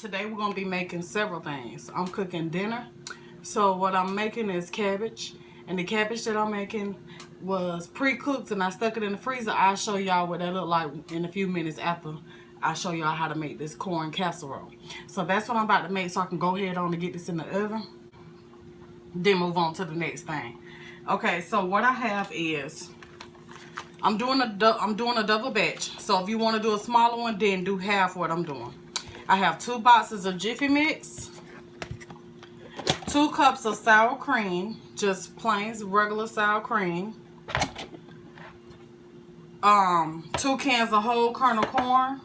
Today we're gonna be making several things. I'm cooking dinner. So what I'm making is cabbage. And the cabbage that I'm making was pre-cooked and I stuck it in the freezer. I'll show y'all what that look like in a few minutes after I show y'all how to make this corn casserole. So that's what I'm about to make, so I can go ahead on and get this in the oven. Then move on to the next thing. Okay, so what I have is I'm doing a double batch. So if you want to do a smaller one, then do half what I'm doing. I have 2 boxes of Jiffy Mix, 2 cups of sour cream, just plain regular sour cream, 2 cans of whole kernel corn,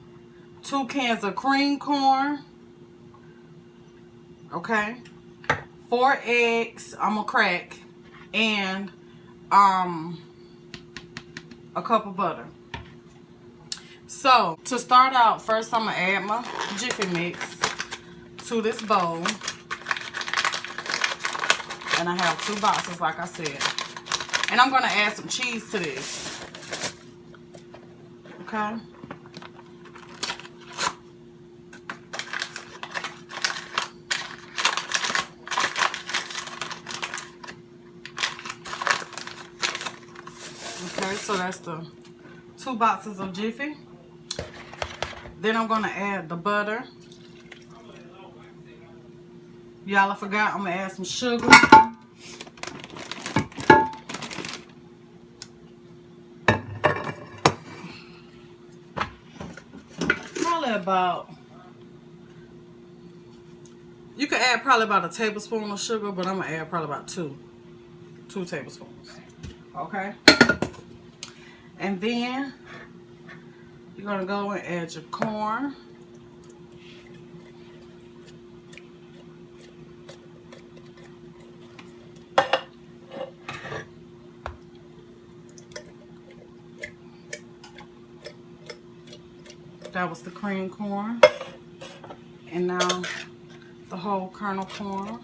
2 cans of cream corn, okay, 4 eggs I'm gonna crack, and a cup of butter. So to start out, first I'm gonna add my Jiffy Mix to this bowl, and I have 2 boxes like I said, and I'm gonna add some cheese to this. Okay. Okay, so that's the 2 boxes of Jiffy. Then I'm gonna add the butter. Y'all, I forgot, I'm gonna add some sugar. Probably about, you can add probably about a tablespoon of sugar, but I'm gonna add probably about 2 tablespoons. Okay. And then you're gonna go and add your corn. That was the cream corn. And now the whole kernel corn.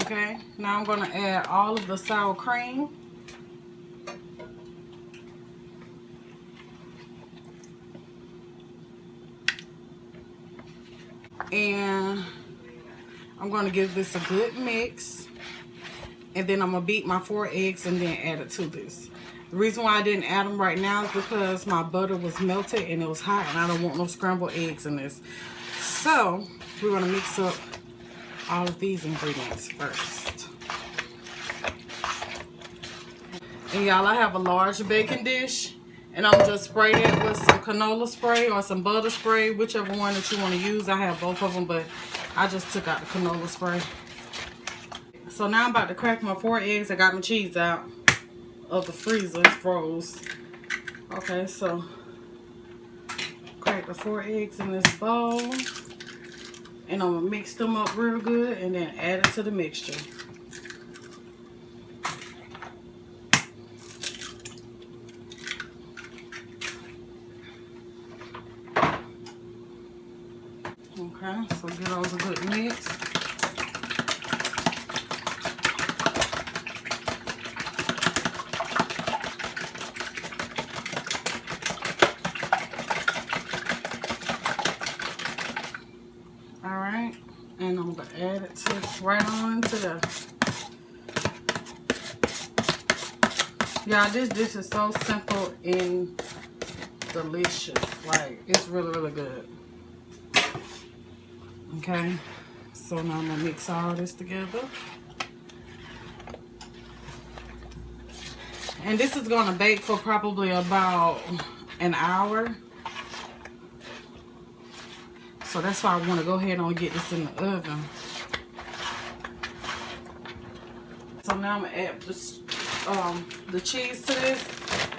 Okay, now I'm going to add all of the sour cream. And I'm going to give this a good mix. And then I'm going to beat my 4 eggs and then add it to this. The reason why I didn't add them right now is because my butter was melted and it was hot and I don't want no scrambled eggs in this. So we're going to mix up all of these ingredients first. And y'all, I have a large baking dish, and I'm just spraying it with some canola spray or some butter spray, whichever one that you want to use. I have both of them, but I just took out the canola spray. So now I'm about to crack my 4 eggs. I got my cheese out of the freezer, it's froze. Okay, so crack the 4 eggs in this bowl. And I'm going to mix them up real good and then add it to the mixture. Okay, so give those a good mix. Alright, and I'm going to add it to right on into there. Y'all, this dish is so simple and delicious. Like, it's really, really good. Okay, so now I'm going to mix all this together. And this is going to bake for probably about an hour. So that's why I want to go ahead and get this in the oven. So now I'm going to add this, the cheese to this.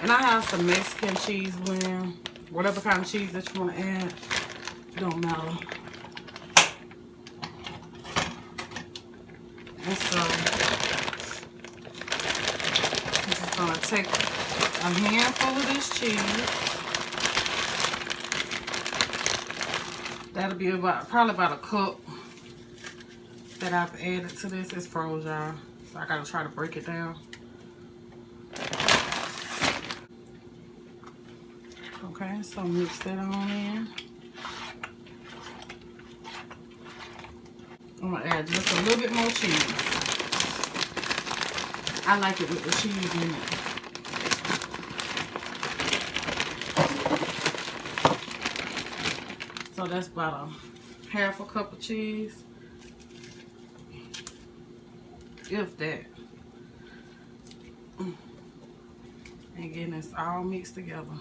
And I have some Mexican cheese blend. Whatever kind of cheese that you want to add. Don't matter. And so I'm just going to take a handful of this cheese. That'll be about probably about a cup. that I've added to this is froze, y'all. So I gotta try to break it down. Okay, so mix that on in. I'm gonna add just a little bit more cheese. I like it with the cheese in it. So that's about a half a cup of cheese. If that. And getting this all mixed together.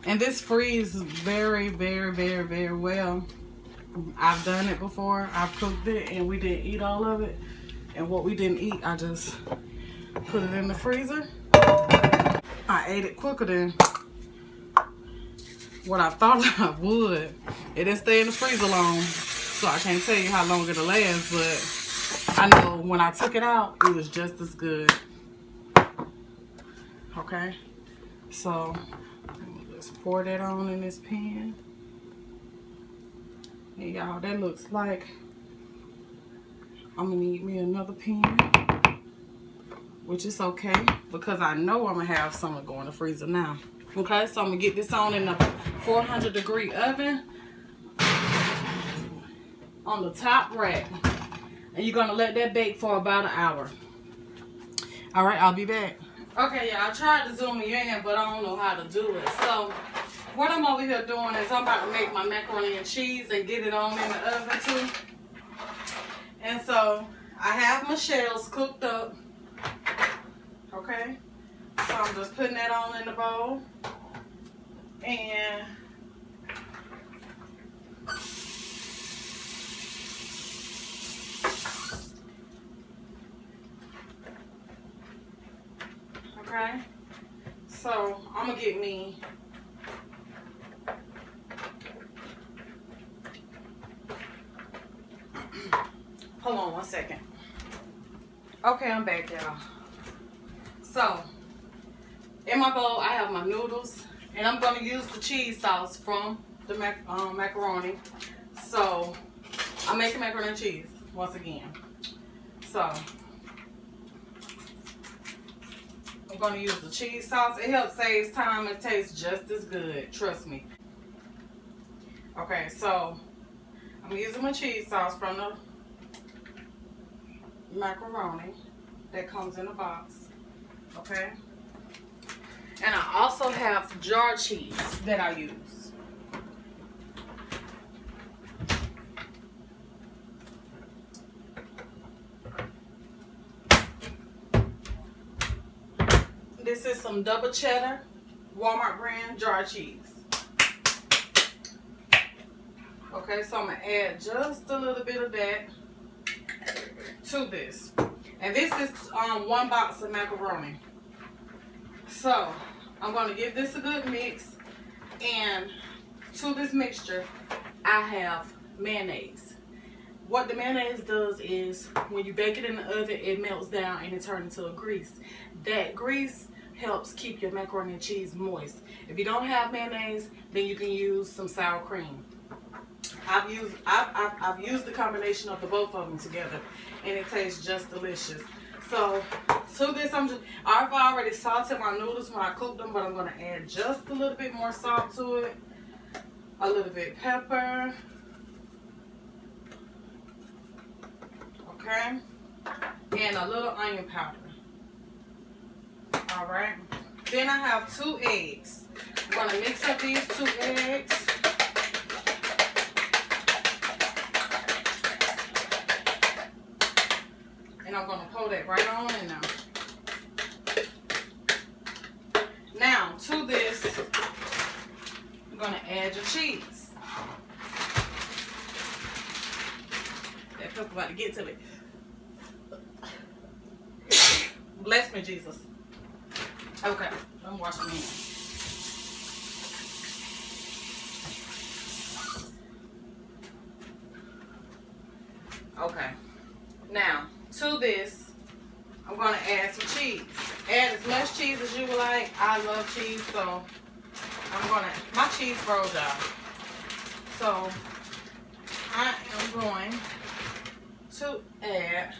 And this freezes very, very, very, very well. I've done it before. I've cooked it and we didn't eat all of it. And what we didn't eat, I just put it in the freezer. I ate it quicker than what I thought I would. It didn't stay in the freezer long, so I can't tell you how long it'll last, but I know when I took it out, it was just as good. Okay, so just pour that on in this pan. And y'all, that looks like I'm gonna need me another pan, which is okay because I know I'm gonna have some to go in the freezer now. Okay, so I'm gonna get this on in the 400-degree oven on the top rack, and you're gonna let that bake for about an hour. All right, I'll be back. Okay, yeah, I tried to zoom you in, but I don't know how to do it. So what I'm over here doing is I'm about to make my macaroni and cheese and get it on in the oven too. And so I have my shells cooked up. Okay, so I'm just putting that on in the bowl. And okay, so I'm gonna get me hold on one second. Okay, I'm back, y'all. So in my bowl I have my noodles, and I'm going to use the cheese sauce from the macaroni. So I'm making macaroni and cheese once again. So I'm going to use the cheese sauce. It helps save time. It tastes just as good. Trust me. Okay, so I'm using my cheese sauce from the macaroni that comes in a box. Okay. And I also have jar cheese that I use. This is some double cheddar, Walmart brand jar cheese. Okay, so I'm going to add just a little bit of that to this. And this is 1 box of macaroni. So I'm going to give this a good mix, and to this mixture I have mayonnaise. What the mayonnaise does is when you bake it in the oven, it melts down and it turns into a grease. That grease helps keep your macaroni and cheese moist. If you don't have mayonnaise, then you can use some sour cream. I've used the combination of the both of them together, and it tastes just delicious. So to this, I've already salted my noodles when I cooked them, but I'm going to add just a little bit more salt to it, a little bit pepper, okay, and a little onion powder. All right. Then I have 2 eggs. I'm going to mix up these 2 eggs. And I'm going to pour that right on in now. Now, to this, I'm going to add your cheese. That pepper about to get to me. Bless me, Jesus. Okay, let me wash my hands. Okay, now to this, I'm going to add some cheese. Add as much cheese as you would like. I love cheese, so my cheese froze out. So I am going to add,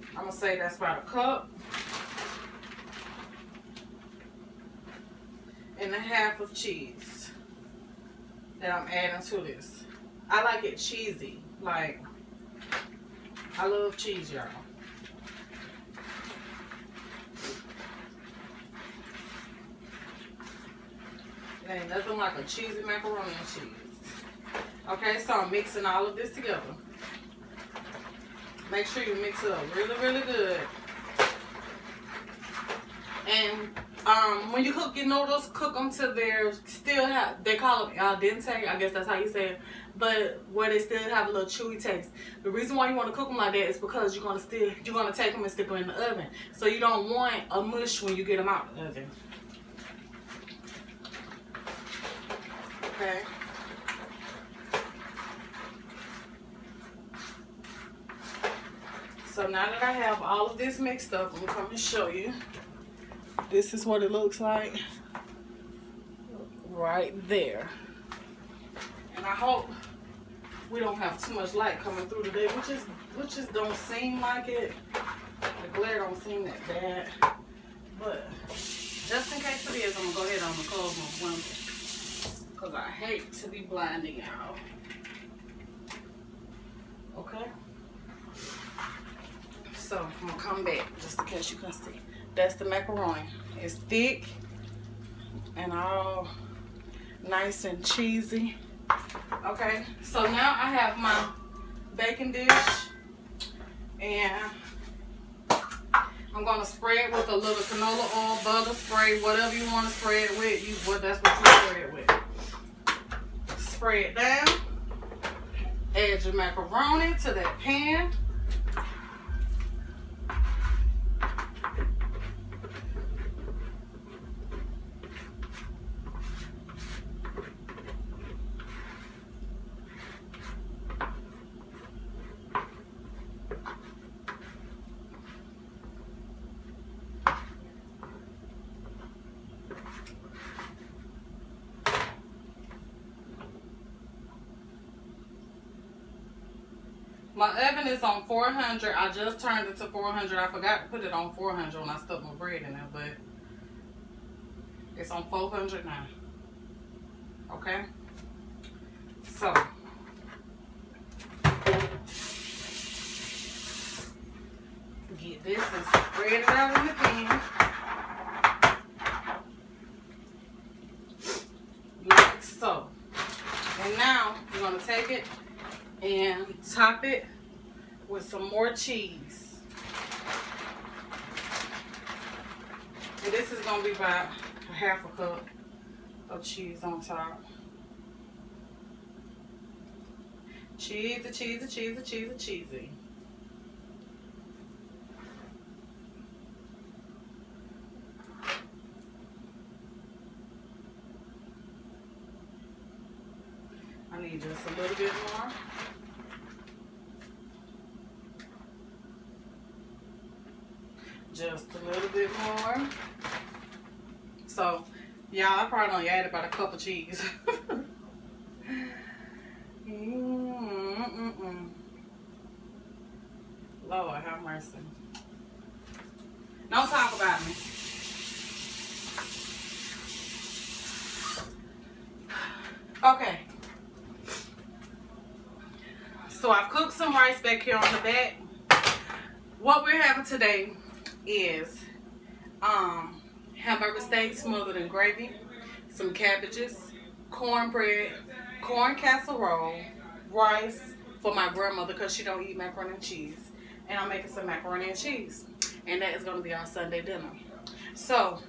I'm gonna say that's about a cup and a half of cheese that I'm adding to this. I like it cheesy, like I love cheese, y'all. It ain't nothing like a cheesy macaroni and cheese. Okay, so I'm mixing all of this together. Make sure you mix it up really, really good. And when you cook your noodles, cook them till they're still have, they call them al dente, I guess that's how you say it, but where they still have a little chewy taste. The reason why you want to cook them like that is because you're gonna take them and stick them in the oven. So you don't want a mush when you get them out of the oven. Okay. So now that I have all of this mixed up, I'm gonna come and show you. This is what it looks like right there. And I hope we don't have too much light coming through today, which is don't seem like it. The glare don't seem that bad. But just in case it is, I'm gonna go ahead and close my window, because I hate to be blinding y'all. Okay? So I'm gonna come back just in case you can see. That's the macaroni. It's thick and all nice and cheesy. Okay, so now I have my baking dish and I'm gonna spray it with a little canola oil, butter spray, whatever you want to spray it with. That's what you spray it with. Spray it down. Add your macaroni to that pan. My oven is on 400. I just turned it to 400. I forgot to put it on 400 when I stuck my bread in there, but it's on 400 now. Okay? So, get this and spread it out in the pan. Like so. And now, we're going to take it and top it with some more cheese. And this is going to be about a half a cup of cheese on top. Cheesy, cheesy, cheesy, cheesy, cheesy. I need just a little bit more. Just a little bit more. So, y'all, I probably only added about a cup of cheese. Lord have mercy. Don't talk about me. Okay. So I've cooked some rice back here on the back. What we're having today is hamburger steak smothered in gravy, some cabbages, cornbread, corn casserole, rice for my grandmother because she don't eat macaroni and cheese, and I'm making some macaroni and cheese, and that is going to be our Sunday dinner. So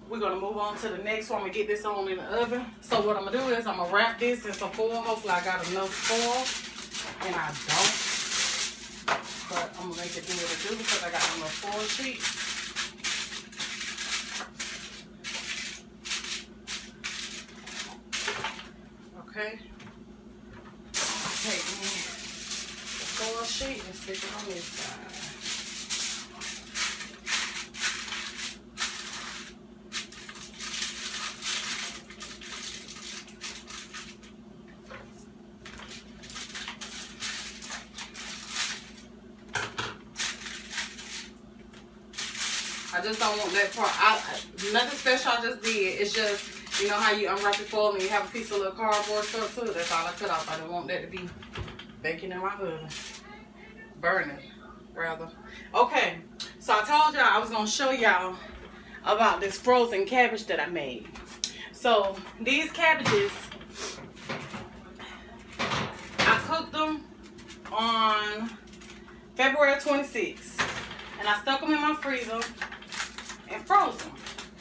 we're going to move on to the next one. I'm going to get this on in the oven. So what I'm going to do is I'm going to wrap this in some foil. Hopefully I got enough foil, and I don't, but I'm going to make it do what it do because I got enough foil sheets. Okay, take me the foil sheet and stick it on this side. I just don't want that part. Nothing special I just did. It's just, you know how you unwrap your foil and you have a piece of little cardboard stuff too? That's all I cut off. I didn't want that to be baking in my oven. Burning, rather. Okay, so I told y'all I was going to show y'all about this frozen cabbage that I made. So, these cabbages, I cooked them on February 26th. And I stuck them in my freezer and froze them.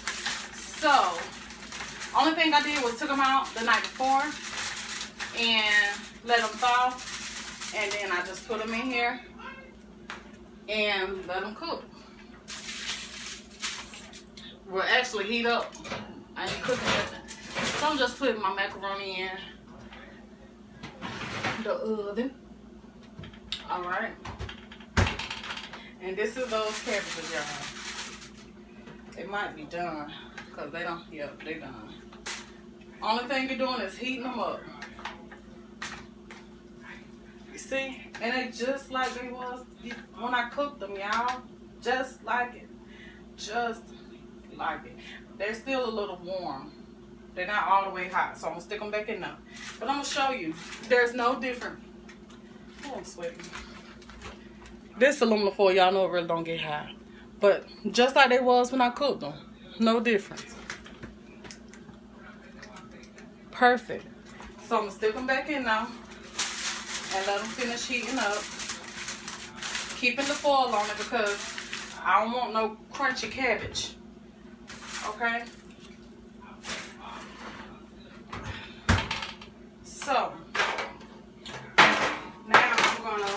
So, only thing I did was took them out the night before and let them thaw. And then I just put them in here and let them cook. Will actually heat up. I ain't cooking nothing. So I'm just putting my macaroni in the oven. Alright. And this is those cabbages, y'all. It might be done. Because they don't, yep, they done. Only thing you're doing is heating them up. You see? And they just like they was when I cooked them, y'all. Just like it. Just like it. They're still a little warm. They're not all the way hot. So I'm going to stick them back in now. But I'm going to show you. There's no different. Oh, I'm sweating. This aluminum foil, y'all know it really don't get hot. But just like they was when I cooked them. No difference. Perfect. So I'm going to stick them back in now. And let them finish heating up. Keeping the foil on it because I don't want no crunchy cabbage. Okay? So, now I'm going to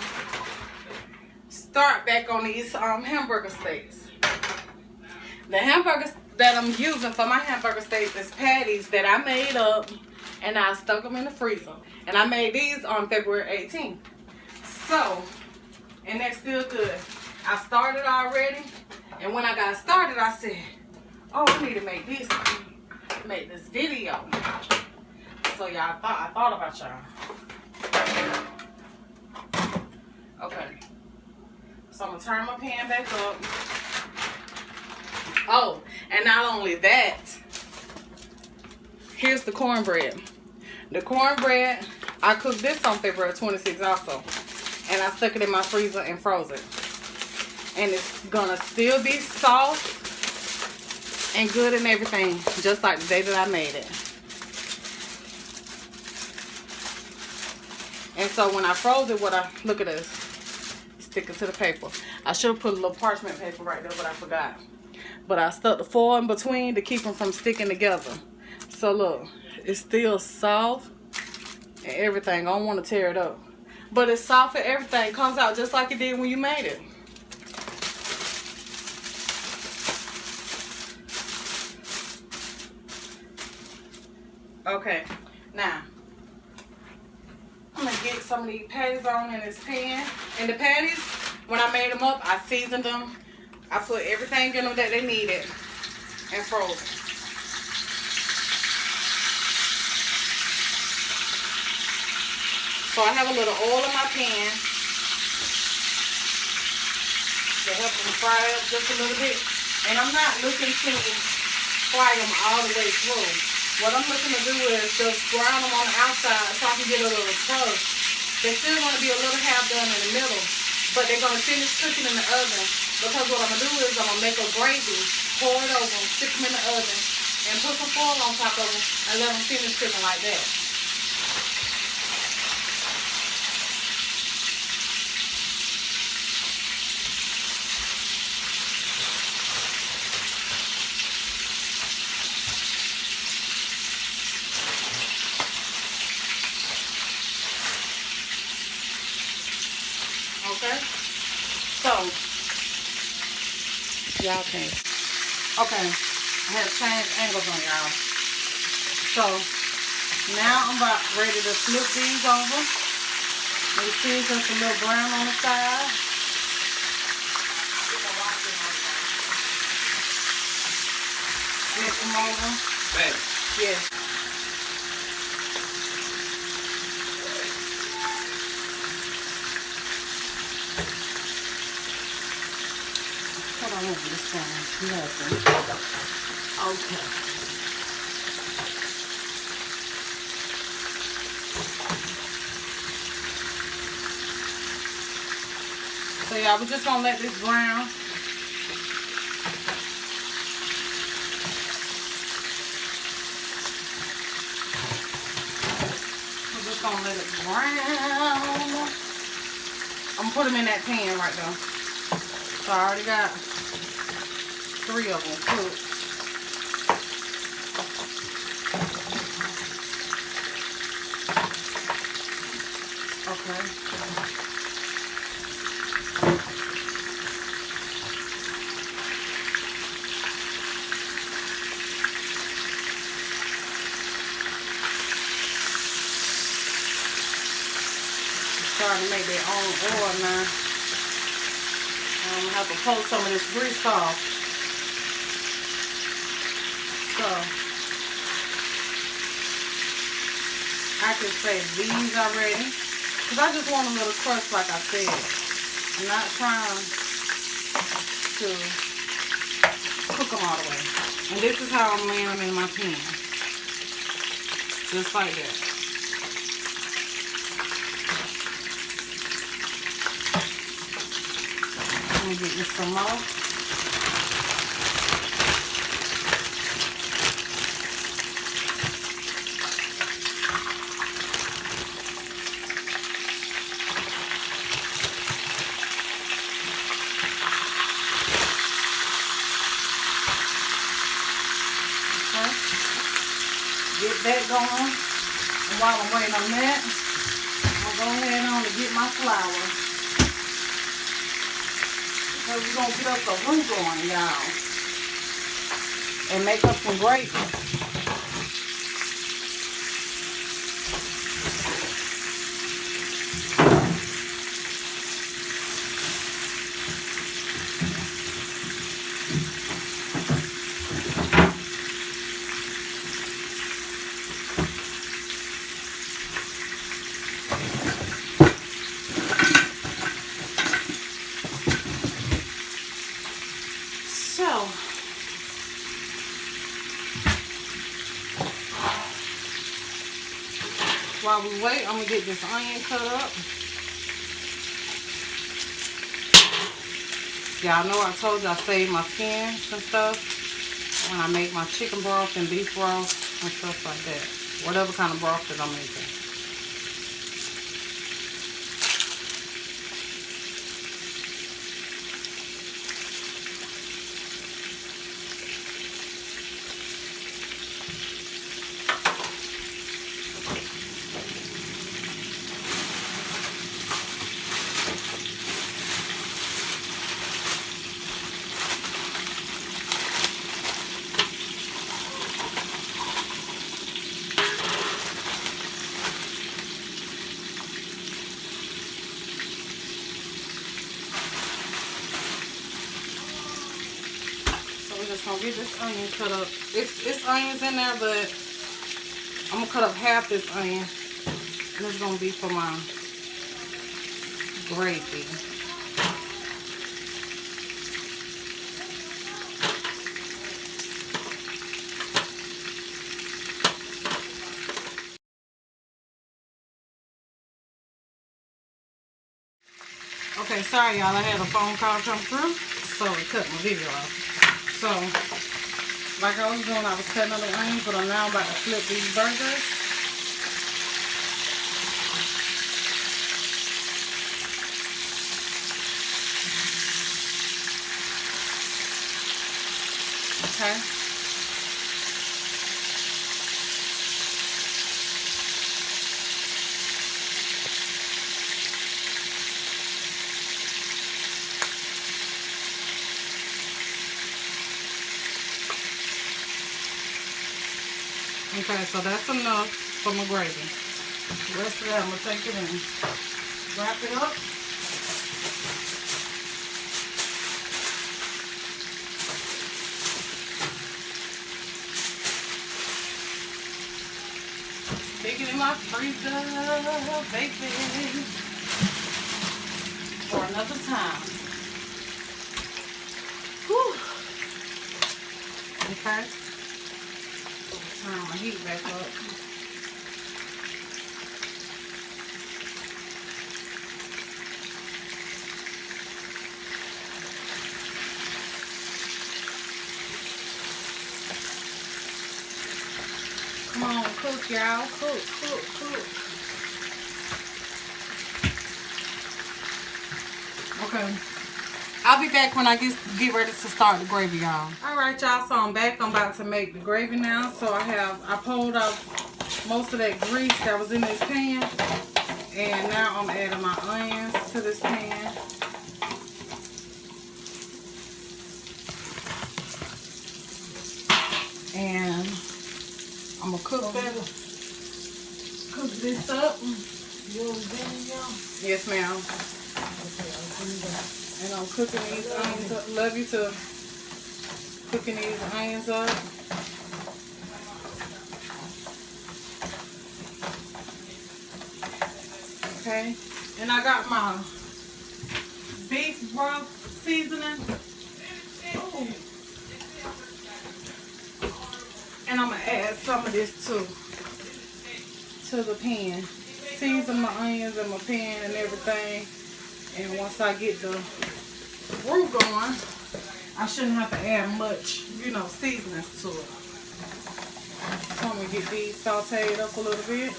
start back on these hamburger steaks. The hamburgers that I'm using for my hamburger steaks is patties that I made up and I stuck them in the freezer. And I made these on February 18th. So, and they're still good. I started already, and when I got started, I said, oh, I need to make this video. So y'all, I thought about y'all. Okay. So I'm gonna turn my pan back up. Oh, and not only that, here's the cornbread. The cornbread, I cooked this on February 26th also. And I stuck it in my freezer and froze it. And it's gonna still be soft and good and everything, just like the day that I made it. And so when I froze it, look at this, sticking to the paper. I should have put a little parchment paper right there, but I forgot. But I stuck the foil in between to keep them from sticking together. So look, it's still soft and everything. I don't want to tear it up. But it's soft and everything. It comes out just like it did when you made it. Okay, now I'm gonna get some of these patties on in this pan. And the patties, when I made them up, I seasoned them. I put everything in them that they needed and froze them. So I have a little oil in my pan to help them fry up just a little bit. And I'm not looking to fry them all the way through. What I'm looking to do is just brown them on the outside so I can get a little crust. They're still going to be a little half done in the middle, but they're going to finish cooking in the oven. Because what I'm going to do is I'm going to make a gravy, pour it over, stick them in the oven, and put some foil on top of them and let them finish cooking like that. Okay, so y'all can't. Okay, I have changed angles on y'all. So now I'm about ready to flip these over. You see just a little brown on the side. Flip them over. Hey. Yeah. don't want this thing. Nothing. Okay. So y'all, we're just gonna let this brown. We're just gonna let it brown. I'm gonna put them in that pan right now. So I already got 3 of them cooked. Okay. Starting to make their own oil now. I'm gonna have to pull some of this grease off. So I can say these are ready. Because I just want a little crust, like I said. I'm not trying to cook them all the way. And this is how I'm laying them in my pan. Just like that. Let me get you some more. Get that going. And while I'm waiting on that, I'm going to go ahead on and get my flour. Because we're going to get us a roux going, y'all. And make us some gravy. While we wait, I'm going to get this onion cut up. Y'all know I told you I save my skins and stuff when I make my chicken broth and beef broth and stuff like that. Whatever kind of broth that I'm making. Just gonna get this onion cut up. It's onions in there, but I'm gonna cut up half this onion, and it's gonna be for my gravy. Okay, sorry y'all, I had a phone call come through, so it cut my video off. So, like I was doing, I was cutting up the onions, but I'm now about to flip these burgers. Okay. Okay, so that's enough for my gravy. The rest of that, I'm going to take it in. Wrap it up. Stick it in my freezer, baby, for another time. Okay? Turn my heat back up. Come on, cook, y'all. Cook, cook, cook. Okay. I'll be back when I get ready to start the gravy, y'all. Alright, y'all. So I'm back. I'm about to make the gravy now. So I pulled off most of that grease that was in this pan. And now I'm adding my onions to this pan. And I'm gonna cook this up. Yes, ma'am. And I'm cooking these onions up. Love you too. Cooking these onions up. Okay. And I got my beef broth seasoning. Ooh. And I'm gonna add some of this to the pan. Season my onions in my pan and everything. And once I get the roux going, I shouldn't have to add much, seasonings to it. So I'm gonna get these sauteed up a little bit.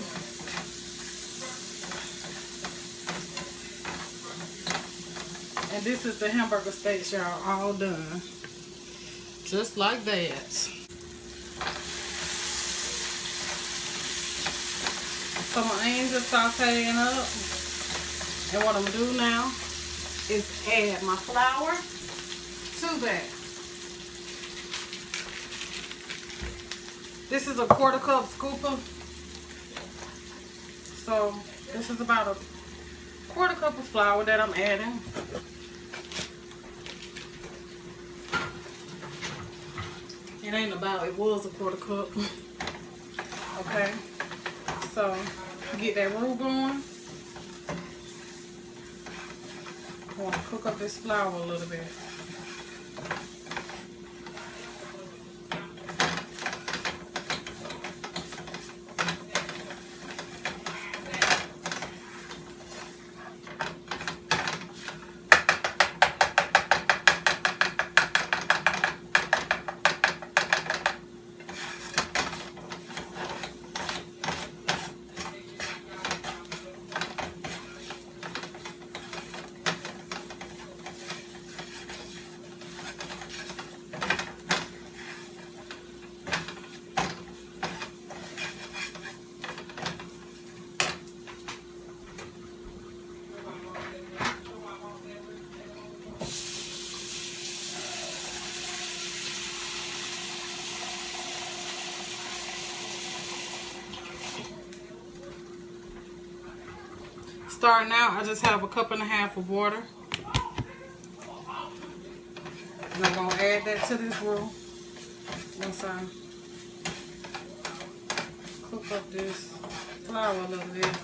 And this is the hamburger steaks, y'all, all done. Just like that. So my onions are sauteing up. And what I'm going to do now is add my flour to that. This is a 1/4 cup scooper. So this is about a 1/4 cup of flour that I'm adding. It was a 1/4 cup. Okay. So get that roux going. I want to cook up this flour a little bit. Starting out, I just have a 1.5 cups of water. And I'm going to add that to this roux once I cook up this flour a little bit.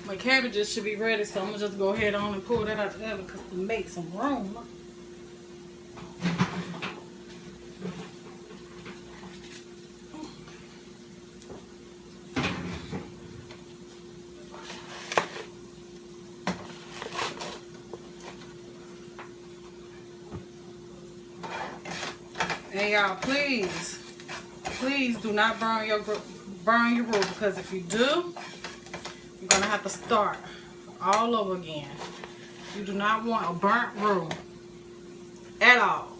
My cabbages should be ready, so I'm gonna just go ahead on and pull that out of the oven because to make some room. And y'all, please do not burn your roux, because if you do, you're gonna have to start all over again. You do not want a burnt roux at all.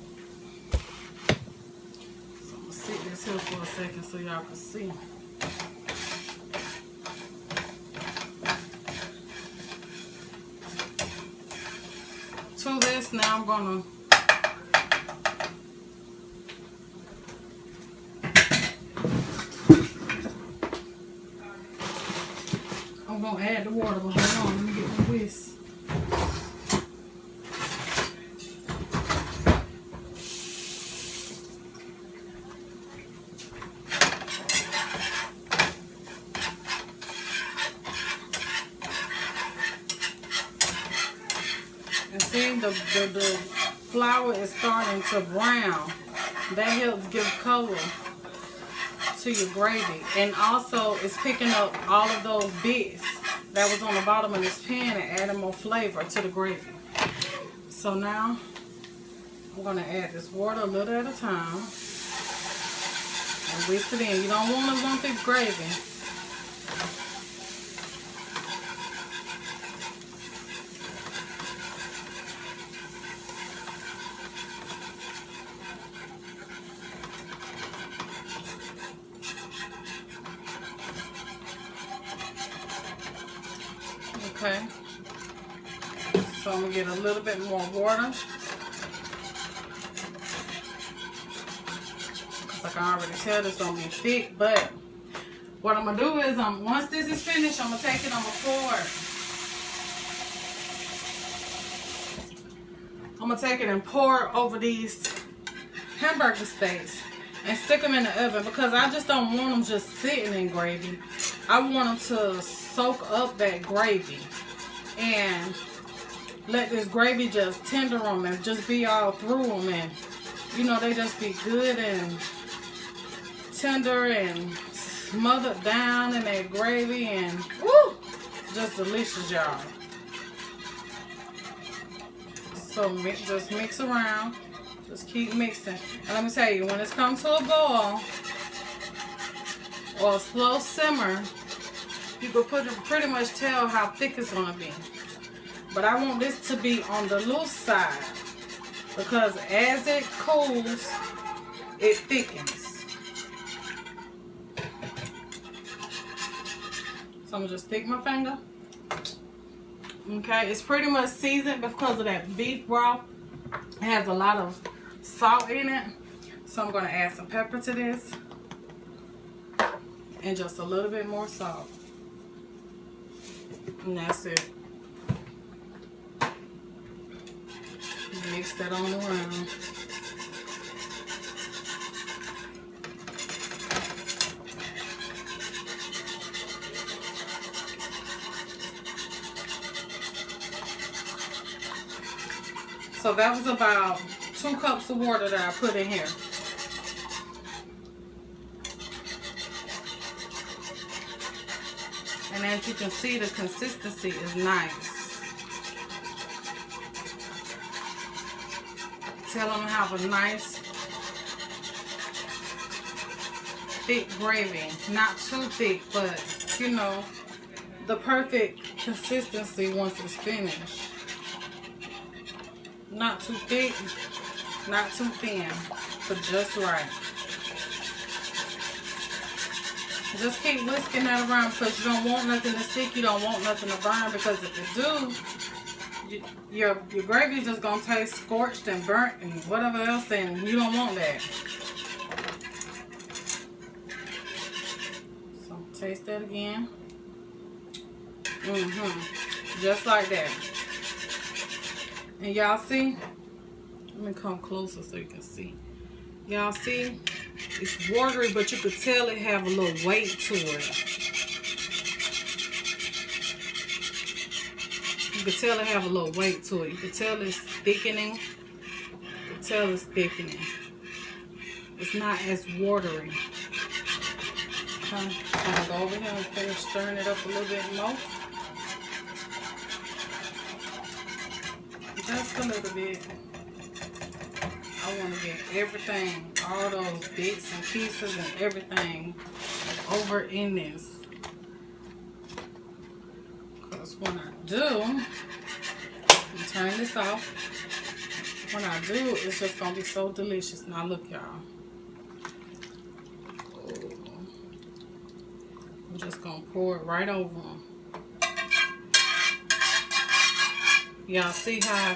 So I'm gonna sit this here for a second so y'all can see. To this, this. Now I'm gonna add the water, but hold on, let me get my whisk. And see, the flour is starting to brown. That helps give color to your gravy. And also, it's picking up all of those bits that was on the bottom of this pan and adding more flavor to the gravy. So now, I'm going to add this water a little at a time. And whisk it in. You don't want a lumpy gravy. Okay, so I'm going to get a little bit more water, because I can already tell this going to be thick. But what I'm going to do is, once this is finished, I'm going to take it, I'm going to pour it. I'm going to take it and pour it over these hamburger steaks and stick them in the oven, because I just don't want them just sitting in gravy. I want them to soak up that gravy and let this gravy just tender them and just be all through them, and you know, they just be good and tender and smothered down in that gravy, and woo, just delicious, y'all. So just mix around, just keep mixing. And let me tell you, when it's come to a boil or a slow simmer, you can pretty much tell how thick it's going to be. But I want this to be on the loose side, because as it cools, it thickens. So I'm going to just stick my finger. Okay, it's pretty much seasoned because of that beef broth. It has a lot of salt in it. So I'm going to add some pepper to this. And just a little bit more salt. And that's it. Mix that on around. So that was about 2 cups of water that I put in here. And as you can see, the consistency is nice. Tell them to have a nice thick gravy. Not too thick, but you know, the perfect consistency once it's finished. Not too thick, not too thin, but just right. Just keep whisking that around, because you don't want nothing to stick, you don't want nothing to burn, because if you do, your gravy is just going to taste scorched and burnt and whatever else, and you don't want that. So taste that again. Just like that. And y'all see? Let me come closer so you can see. Y'all see? It's watery, but you could tell it have a little weight to it. You could tell it have a little weight to it. You could tell it's thickening. You could tell it's thickening. It's not as watery. Okay. I'm going to go over here and finish stirring it up a little bit more. Just a little bit. I want to get everything, all those bits and pieces and everything over in this. Because when I do, turn this off. When I do, it's just going to be so delicious. Now look, y'all. I'm just going to pour it right over them. Y'all see how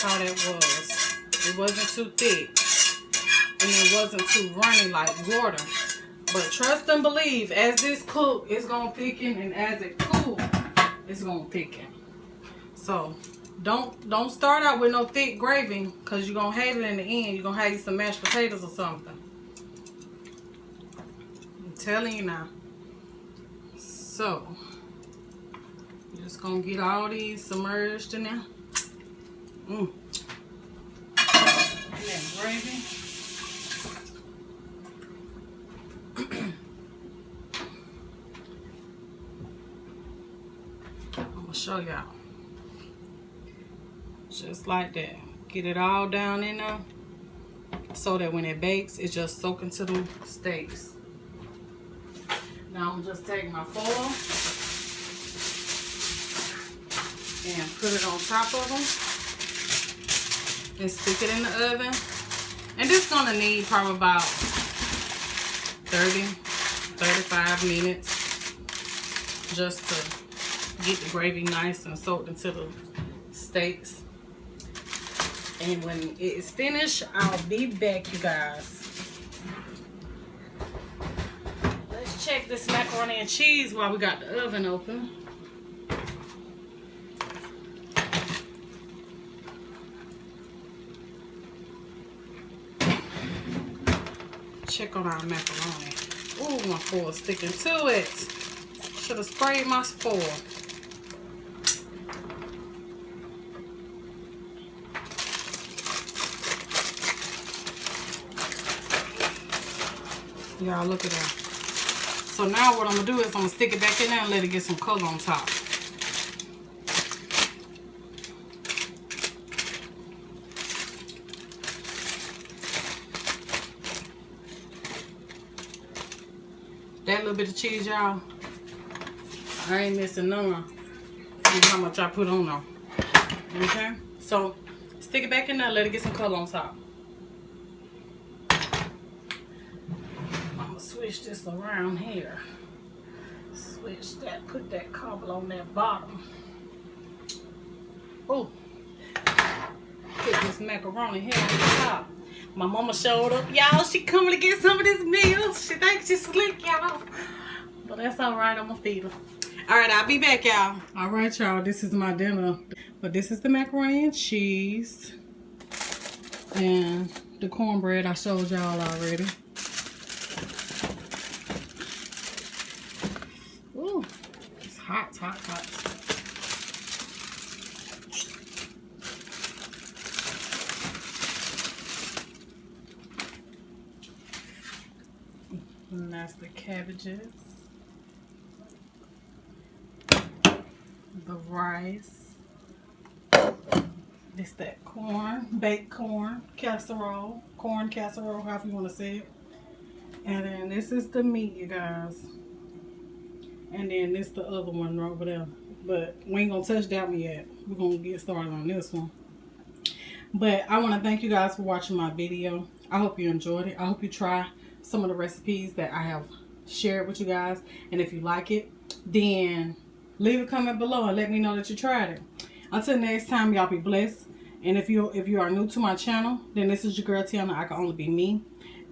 how that was. It wasn't too thick. And it wasn't too runny like water. But trust and believe, as this cooks, it's going to thicken. And as it cools, it's going to thicken. So, don't start out with no thick gravy. Because you're going to hate it in the end. You're going to have you some mashed potatoes or something. I'm telling you now. So, you're just going to get all these submerged in there. And that gravy. I'm going to show y'all. Just like that. Get it all down in there so that when it bakes, it just soaks into the steaks. Now I'm just taking my foil and put it on top of them and stick it in the oven. And this is going to need probably about 30-35 minutes just to get the gravy nice and soaked into the steaks. And when it is finished, I'll be back, you guys. Let's check this macaroni and cheese while we got the oven open. Check on our macaroni. Ooh, my foil is sticking to it. Should have sprayed my foil. Y'all, look at that. So now what I'm going to do is I'm going to stick it back in there and let it get some color on top. That little bit of cheese, y'all, I ain't missing none. See how much I put on there. Okay? So, stick it back in there, let it get some color on top. Switch this around here. Switch that, put that cobble on that bottom. Oh, put this macaroni here on the top. My mama showed up, y'all. She coming to get some of this meal. She thinks she's slick, y'all. But that's all right, I'm gonna feed her. All right, I'll be back, y'all. All right, y'all, this is my dinner. But this is the macaroni and cheese. And the cornbread I showed y'all already. It's hot, hot, hot. And that's the cabbages. The rice. This that corn, baked corn, casserole. Corn casserole, however you want to say it. And then this is the meat, you guys. And then this the other one right over there. But we ain't gonna touch that one yet. We're gonna get started on this one. But I want to thank you guys for watching my video. I hope you enjoyed it. I hope you try some of the recipes that I have shared with you guys. And if you like it, then leave a comment below and let me know that you tried it. Until next time, y'all be blessed. And if you are new to my channel, then this is your girl Tiana. I can only be me.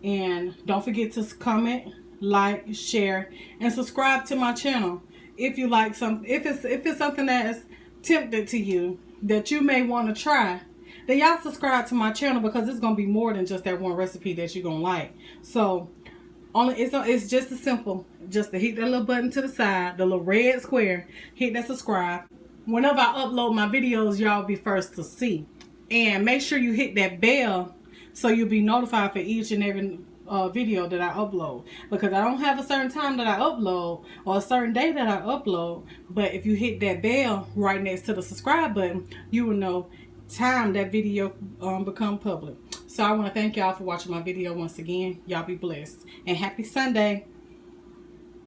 And don't forget to comment, like, share, and subscribe to my channel if you like something. If it's something that's tempted to you that you may want to try, then y'all subscribe to my channel, because it's gonna be more than just that one recipe that you're gonna like. So it's just as simple, just to hit that little button to the side, the little red square, hit that subscribe. Whenever I upload my videos, y'all be first to see. And make sure you hit that bell so you'll be notified for each and every video that I upload, because I don't have a certain time that I upload or a certain day that I upload. But if you hit that bell right next to the subscribe button, you will know time that video become public. So I want to thank y'all for watching my video once again. Y'all be blessed and happy Sunday.